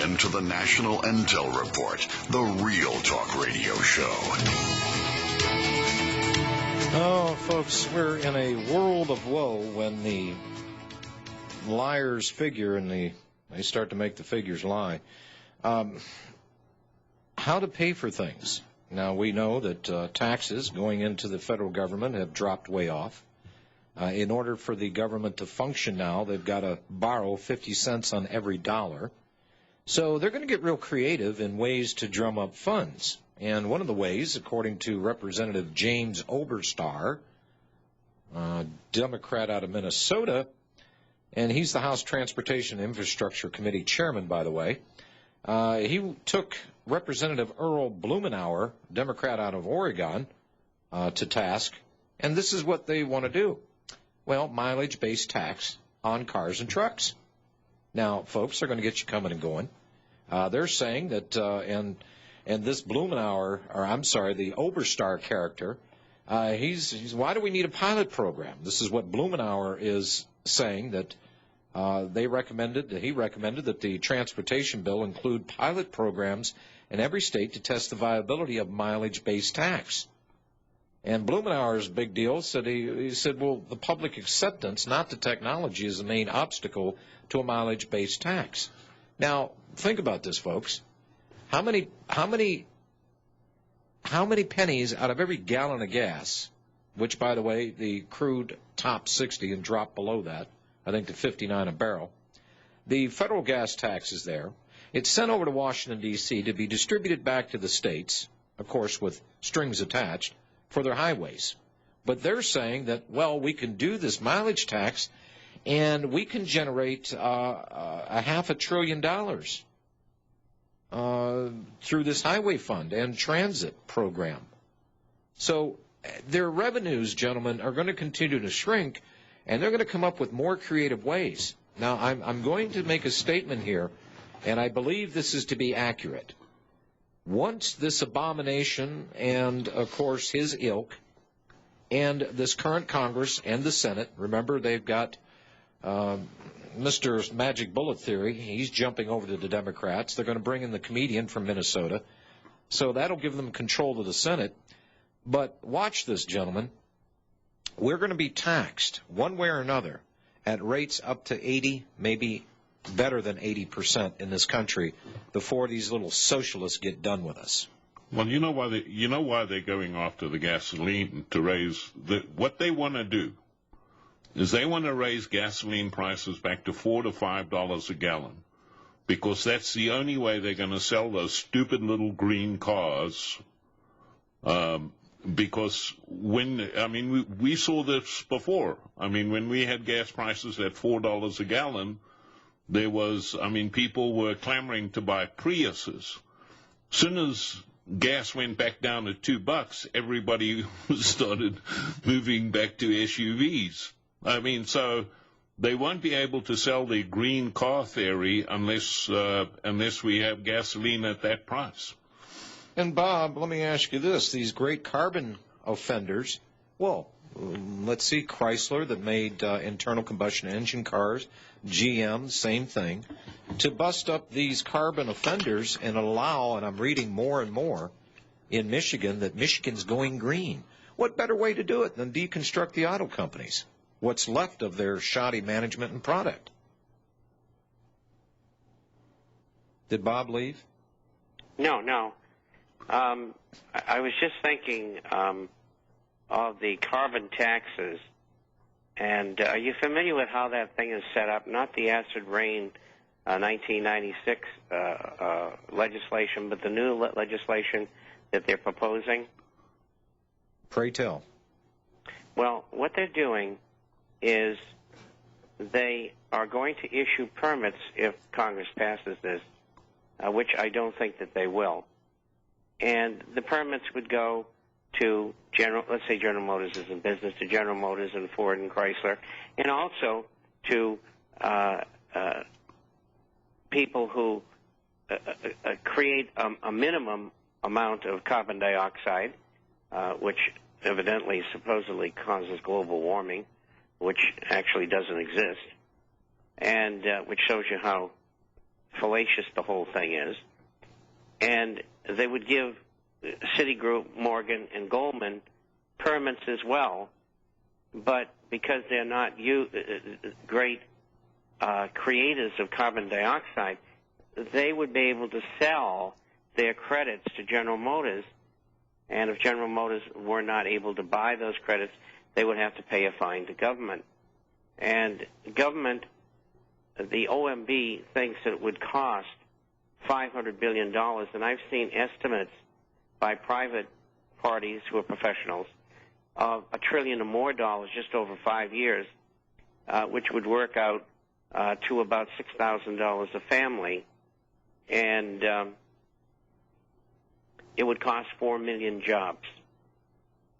in to the National Intel Report, the Real Talk Radio Show. Oh, folks, we're in a world of woe when the liars figure and they start to make the figures lie. How to pay for things. Now, we know that taxes going into the federal government have dropped way off. In order for the government to function now, they've got to borrow 50 cents on every dollar. So they're going to get real creative in ways to drum up funds. And one of the ways, according to Representative James Oberstar, Democrat out of Minnesota, and he's the House Transportation and Infrastructure Committee chairman, by the way, he took Representative Earl Blumenauer, Democrat out of Oregon, to task, and this is what they want to do. Well, mileage-based tax on cars and trucks. Now, folks, they're going to get you coming and going. They're saying that, and this Blumenauer, or I'm sorry, the Oberstar character, he's why do we need a pilot program? This is what Blumenauer is saying, that he recommended that the transportation bill include pilot programs in every state to test the viability of mileage-based tax. And Blumenauer's big deal said he said, well, the public acceptance, not the technology, is the main obstacle to a mileage-based tax. Now, think about this, folks. How many pennies out of every gallon of gas, which, by the way, the crude topped 60 and dropped below that, I think to 59 a barrel, the federal gas tax is there. It's sent over to Washington, D.C. to be distributed back to the states, of course, with strings attached, for their highways. But they're saying that, well, we can do this mileage tax and we can generate a $500 billion through this highway fund and transit program. So their revenues, gentlemen, are going to continue to shrink, and they're going to come up with more creative ways. Now, I'm going to make a statement here, and I believe this is to be accurate. Once this abomination and, of course, his ilk and this current Congress and the Senate, remember they've got Mr. Magic Bullet Theory, he's jumping over to the Democrats. They're going to bring in the comedian from Minnesota. So that'll give them control of the Senate. But watch this, gentlemen. We're going to be taxed one way or another at rates up to 80, maybe better than 80% in this country before these little socialists get done with us. Well, you know why they're going after the gasoline to raise what they want to do is they want to raise gasoline prices back to $4 to $5 a gallon, because that's the only way they're going to sell those stupid little green cars. Because we saw this before. I mean, when we had gas prices at $4 a gallon, there was, people were clamoring to buy Priuses. As soon as gas went back down to $2, everybody started moving back to SUVs. So they won't be able to sell the green car theory unless we have gasoline at that price. And, Bob, let me ask you this. These great carbon offenders, well, let's see, Chrysler that made internal combustion engine cars, GM, same thing, to bust up these carbon offenders and allow, and I'm reading more and more in Michigan, that Michigan's going green. What better way to do it than deconstruct the auto companies? What's left of their shoddy management and product? Did Bob leave? No. I was just thinking of the carbon taxes, and are you familiar with how that thing is set up? Not the acid rain 1996 legislation, but the new legislation that they're proposing? Pray tell. Well, what they're doing is they are going to issue permits if Congress passes this, which I don't think that they will. And the permits would go to let's say General Motors is in business, to General Motors and Ford and Chrysler, and also to people who create a minimum amount of carbon dioxide, which evidently supposedly causes global warming, which actually doesn't exist, and which shows you how fallacious the whole thing is. And they would give Citigroup, Morgan, and Goldman permits as well, but because they're not great creators of carbon dioxide, they would be able to sell their credits to General Motors, and if General Motors were not able to buy those credits, they would have to pay a fine to government. And government, the OMB, thinks that it would cost $500 billion, and I've seen estimates by private parties who are professionals of $1 trillion or more just over 5 years, which would work out to about $6,000 a family, and it would cost 4 million jobs.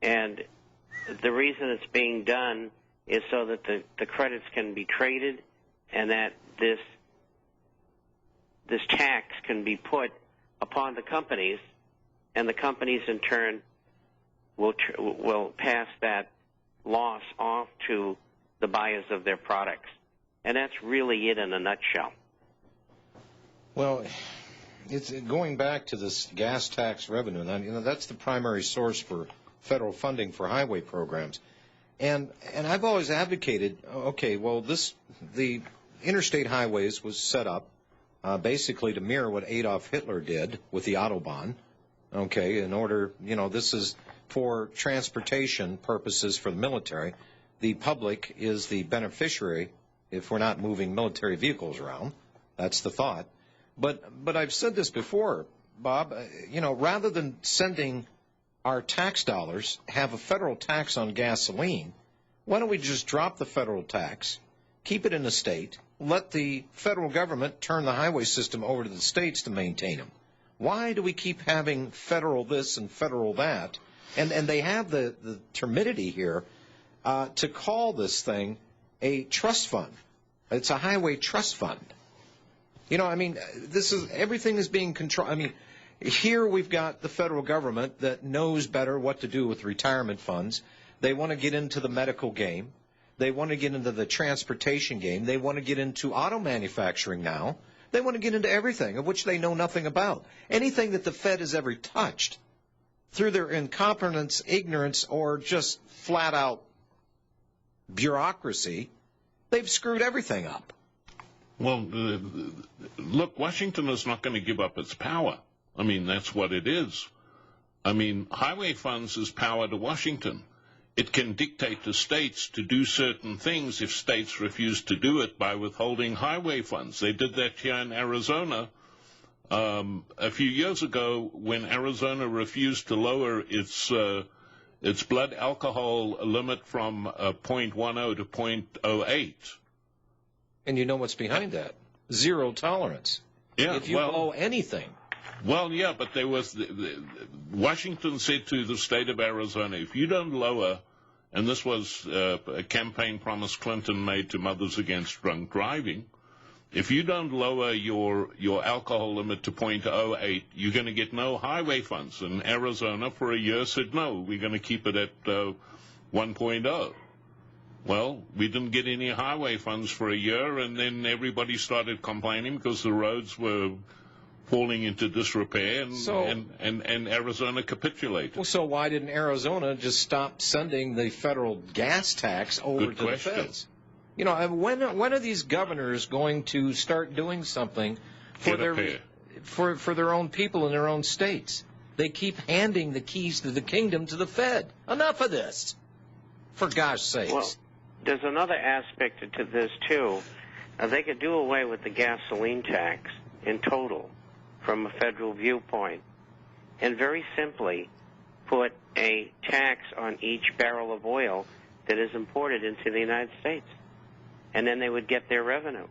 And the reason it's being done is so that the credits can be traded, and that this tax can be put upon the companies, and the companies in turn will pass that loss off to the buyers of their products. And that's really it in a nutshell. Well, it's going back to this gas tax revenue, and that's the primary source for federal funding for highway programs. And I've always advocated, okay, well, the interstate highways was set up basically to mirror what Adolf Hitler did with the Autobahn. Okay, in order, this is for transportation purposes for the military. The public is the beneficiary if we're not moving military vehicles around. That's the thought. But I've said this before, Bob, rather than sending our tax dollars, have a federal tax on gasoline, why don't we just drop the federal tax, keep it in the state, let the federal government turn the highway system over to the states to maintain them? Why do we keep having federal this and federal that? And they have the temerity here to call this thing a trust fund. It's a highway trust fund. Everything is being controlled. Here we've got the federal government that knows better what to do with retirement funds. They want to get into the medical game. They want to get into the transportation game. They want to get into auto manufacturing now. They want to get into everything of which they know nothing about. Anything that the Fed has ever touched through their incompetence, ignorance, or just flat-out bureaucracy, they've screwed everything up. Well, look, Washington is not going to give up its power. That's what it is. Highway funds is power to Washington. It can dictate to states to do certain things if states refuse to do it by withholding highway funds. They did that here in Arizona a few years ago when Arizona refused to lower its blood alcohol limit from 0.10 to 0.08. And you know what's behind that? Zero tolerance. Yeah, if you owe anything. Well, yeah, but there was Washington said to the state of Arizona, if you don't lower, and this was a campaign promise Clinton made to Mothers Against Drunk Driving, if you don't lower your alcohol limit to 0.08, you're going to get no highway funds. And Arizona for a year said, no, we're going to keep it at 1.0. Well, we didn't get any highway funds for a year, and then everybody started complaining because the roads were falling into disrepair, and Arizona capitulated. Well, so why didn't Arizona just stop sending the federal gas tax over to the feds? When are these governors going to start doing something for their own people in their own states? They keep handing the keys to the kingdom to the Fed. Enough of this, for gosh sakes. Well, there's another aspect to this, too. They could do away with the gasoline tax in total from a federal viewpoint and very simply put a tax on each barrel of oil that is imported into the United States. And then they would get their revenue.